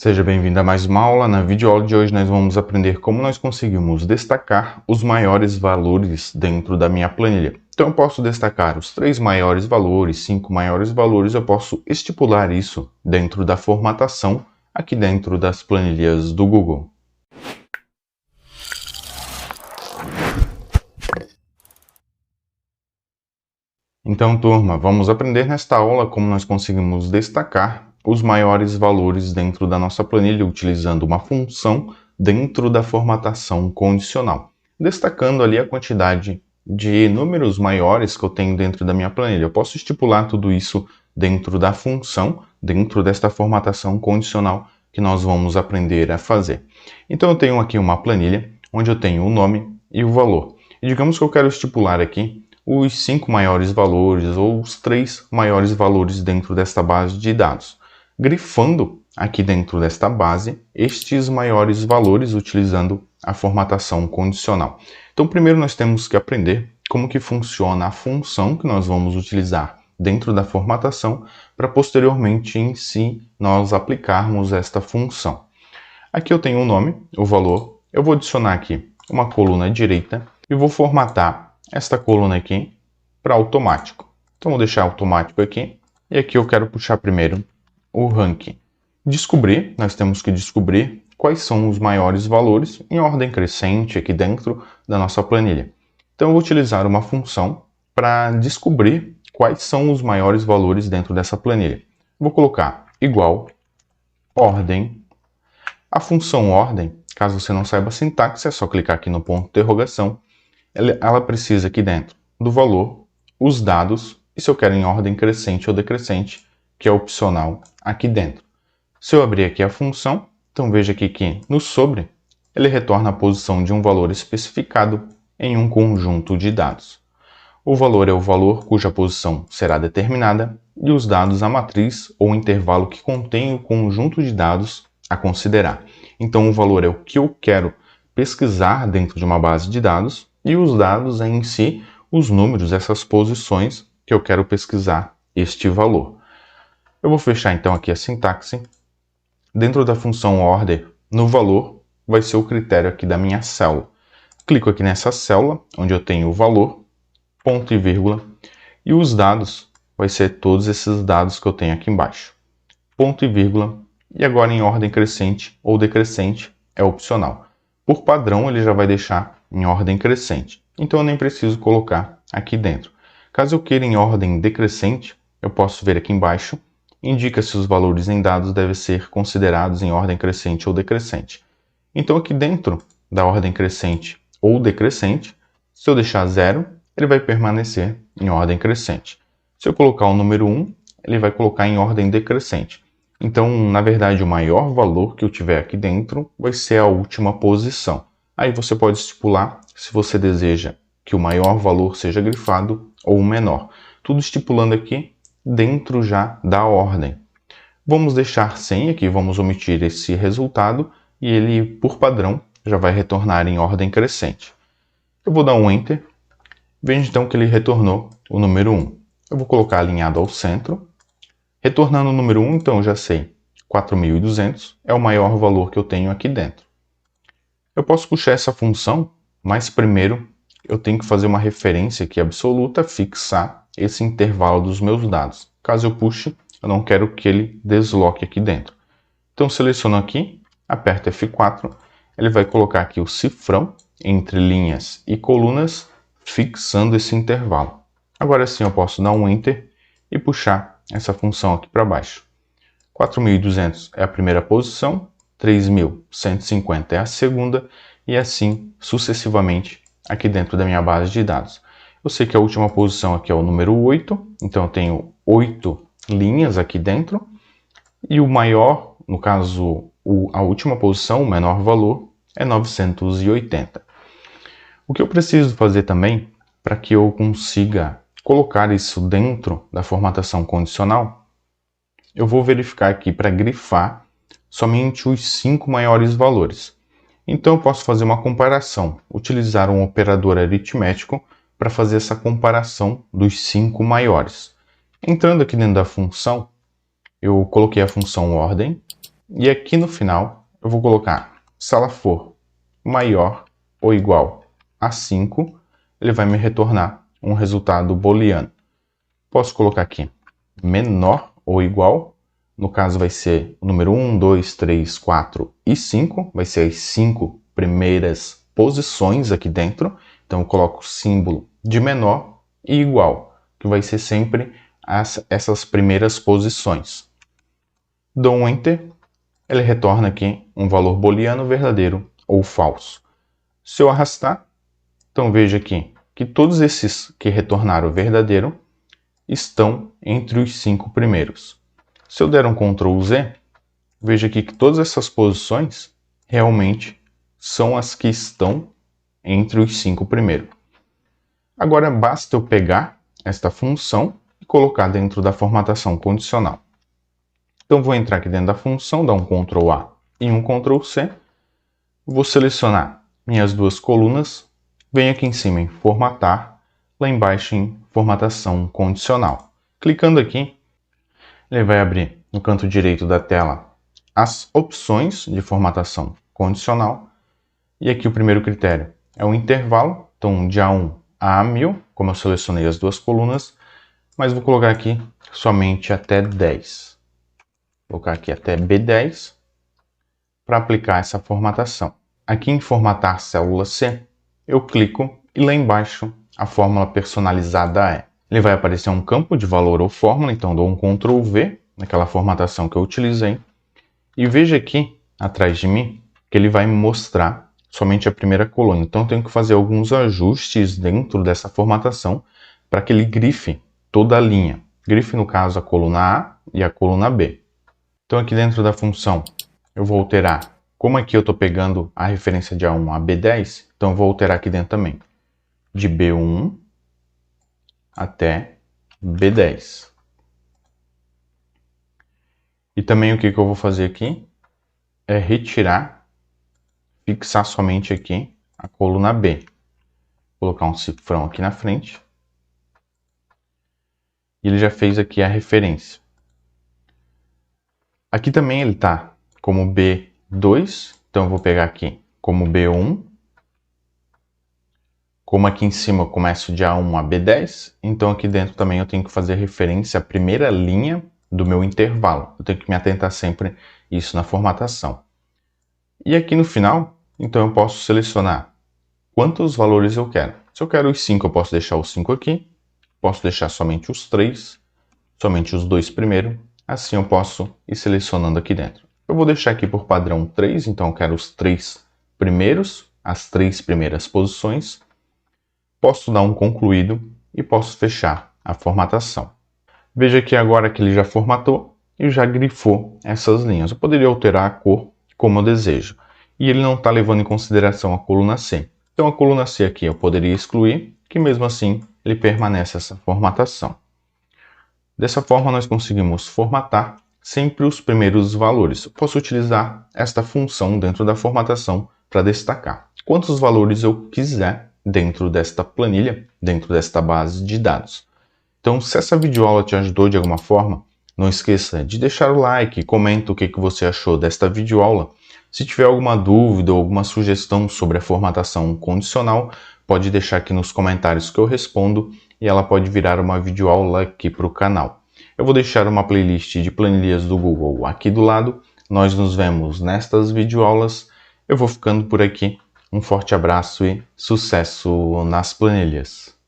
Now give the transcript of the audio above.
Seja bem-vindo a mais uma aula. Na videoaula de hoje nós vamos aprender como nós conseguimos destacar os maiores valores dentro da minha planilha. Então eu posso destacar os 3 maiores valores, 5 maiores valores, eu posso estipular isso dentro da formatação aqui dentro das planilhas do Google. Então, turma, vamos aprender nesta aula como nós conseguimos destacar os maiores valores dentro da nossa planilha utilizando uma função dentro da formatação condicional, destacando ali a quantidade de números maiores que eu tenho dentro da minha planilha. Eu posso estipular tudo isso dentro da função, dentro desta formatação condicional que nós vamos aprender a fazer. Então, eu tenho aqui uma planilha onde eu tenho o nome e o valor. E digamos que eu quero estipular aqui os 5 maiores valores ou os 3 maiores valores dentro desta base de dados, grifando aqui dentro desta base estes maiores valores utilizando a formatação condicional. Então, primeiro nós temos que aprender como que funciona a função que nós vamos utilizar dentro da formatação para posteriormente em si nós aplicarmos esta função. Aqui eu tenho o nome, o valor, eu vou adicionar aqui uma coluna direita e vou formatar esta coluna aqui para automático. Então, vou deixar automático aqui. E aqui eu quero puxar primeiro o ranking. Descobrir, nós temos que descobrir quais são os maiores valores em ordem crescente aqui dentro da nossa planilha. Então, eu vou utilizar uma função para descobrir quais são os maiores valores dentro dessa planilha. Vou colocar igual ordem. A função ordem, caso você não saiba a sintaxe, é só clicar aqui no ponto de interrogação. Ela precisa aqui dentro do valor, os dados, e se eu quero em ordem crescente ou decrescente, que é opcional aqui dentro. Se eu abrir aqui a função, então veja aqui que no sobre, ele retorna a posição de um valor especificado em um conjunto de dados. O valor é o valor cuja posição será determinada e os dados a matriz ou intervalo que contém o conjunto de dados a considerar. Então o valor é o que eu quero pesquisar dentro de uma base de dados e os dados em si, os números, essas posições que eu quero pesquisar este valor. Eu vou fechar então aqui a sintaxe. Dentro da função order, no valor, vai ser o critério aqui da minha célula. Clico aqui nessa célula, onde eu tenho o valor, ponto e vírgula, e os dados, vai ser todos esses dados que eu tenho aqui embaixo. Ponto e vírgula, e agora em ordem crescente ou decrescente é opcional. Por padrão, ele já vai deixar em ordem crescente. Então, eu nem preciso colocar aqui dentro. Caso eu queira em ordem decrescente, eu posso ver aqui embaixo, indica se os valores em dados devem ser considerados em ordem crescente ou decrescente. Então, aqui dentro da ordem crescente ou decrescente, se eu deixar 0, ele vai permanecer em ordem crescente. Se eu colocar o número 1, ele vai colocar em ordem decrescente. Então, na verdade, o maior valor que eu tiver aqui dentro vai ser a última posição. Aí você pode estipular se você deseja que o maior valor seja grifado ou o menor. Tudo estipulando aqui dentro já da ordem. Vamos deixar sem aqui, vamos omitir esse resultado e ele, por padrão, já vai retornar em ordem crescente. Eu vou dar um Enter. Veja então que ele retornou o número 1. Eu vou colocar alinhado ao centro. Retornando o número 1, então eu já sei, 4.200 é o maior valor que eu tenho aqui dentro. Eu posso puxar essa função, mas primeiro eu tenho que fazer uma referência aqui absoluta, fixar esse intervalo dos meus dados. Caso eu puxe, eu não quero que ele desloque aqui dentro. Então seleciono aqui, aperto F4, ele vai colocar aqui o cifrão entre linhas e colunas, fixando esse intervalo. Agora sim eu posso dar um Enter e puxar essa função aqui para baixo. 4.200 é a primeira posição, 3.150 é a segunda e assim sucessivamente aqui dentro da minha base de dados. Eu sei que a última posição aqui é o número 8, então eu tenho 8 linhas aqui dentro e o maior, no caso a última posição, o menor valor, é 980. O que eu preciso fazer também para que eu consiga colocar isso dentro da formatação condicional, eu vou verificar aqui para grifar somente os 5 maiores valores. Então eu posso fazer uma comparação, utilizar um operador aritmético para fazer essa comparação dos 5 maiores. Entrando aqui dentro da função, eu coloquei a função ordem, E aqui no final, eu vou colocar, se ela for maior ou igual a 5, ele vai me retornar um resultado booleano. Posso colocar aqui menor ou igual, no caso vai ser o número 1, 2, 3, 4 e 5, vai ser as 5 primeiras posições aqui dentro, então eu coloco o símbolo de menor e igual, que vai ser sempre essas primeiras posições. Dou um Enter, ele retorna aqui um valor booleano verdadeiro ou falso. Se eu arrastar, então veja aqui que todos esses que retornaram verdadeiro estão entre os 5 primeiros. Se eu der um Ctrl Z, veja aqui que todas essas posições realmente são as que estão entre os 5 primeiros. Agora basta eu pegar esta função e colocar dentro da formatação condicional. Então vou entrar aqui dentro da função, dar um Ctrl A e um Ctrl C. Vou selecionar minhas duas colunas, venho aqui em cima em formatar, lá embaixo em formatação condicional. Clicando aqui, ele vai abrir no canto direito da tela as opções de formatação condicional. E aqui o primeiro critério é o intervalo, então de A1 a A1000, como eu selecionei as duas colunas, mas vou colocar aqui somente até 10. Vou colocar aqui até B10 para aplicar essa formatação. Aqui em formatar célula C, eu clico e lá embaixo a fórmula personalizada é. Ele vai aparecer um campo de valor ou fórmula, então dou um Ctrl V naquela formatação que eu utilizei. E veja aqui atrás de mim que ele vai me mostrar somente a primeira coluna. Então eu tenho que fazer alguns ajustes dentro dessa formatação para que ele grife toda a linha. Grife no caso a coluna A e a coluna B. Então aqui dentro da função eu vou alterar, como aqui eu estou pegando a referência de A1 a B10, então eu vou alterar aqui dentro também, de B1 até B10. E também o que eu vou fazer aqui é retirar, fixar somente aqui a coluna B. Vou colocar um cifrão aqui na frente. E ele já fez aqui a referência. Aqui também ele está como B2, então eu vou pegar aqui como B1. Como aqui em cima eu começo de A1 a B10, então aqui dentro também eu tenho que fazer referência à primeira linha do meu intervalo. Eu tenho que me atentar sempre isso na formatação. E aqui no final, então eu posso selecionar quantos valores eu quero. Se eu quero os 5, eu posso deixar os 5 aqui. Posso deixar somente os 3, somente os 2 primeiros. Assim eu posso ir selecionando aqui dentro. Eu vou deixar aqui por padrão 3, então eu quero os 3 primeiros, as 3 primeiras posições. Posso dar um concluído e posso fechar a formatação. Veja que agora que ele já formatou e já grifou essas linhas. Eu poderia alterar a cor como eu desejo. E ele não está levando em consideração a coluna C. Então a coluna C aqui eu poderia excluir, que mesmo assim ele permanece essa formatação. Dessa forma nós conseguimos formatar sempre os primeiros valores. Eu posso utilizar esta função dentro da formatação para destacar quantos valores eu quiser dentro desta planilha, dentro desta base de dados. Então, se essa videoaula te ajudou de alguma forma, não esqueça de deixar o like, comenta o que você achou desta videoaula. Se tiver alguma dúvida ou alguma sugestão sobre a formatação condicional, pode deixar aqui nos comentários que eu respondo e ela pode virar uma videoaula aqui para o canal. Eu vou deixar uma playlist de planilhas do Google aqui do lado. Nós nos vemos nestas videoaulas. Eu vou ficando por aqui. Um forte abraço e sucesso nas planilhas!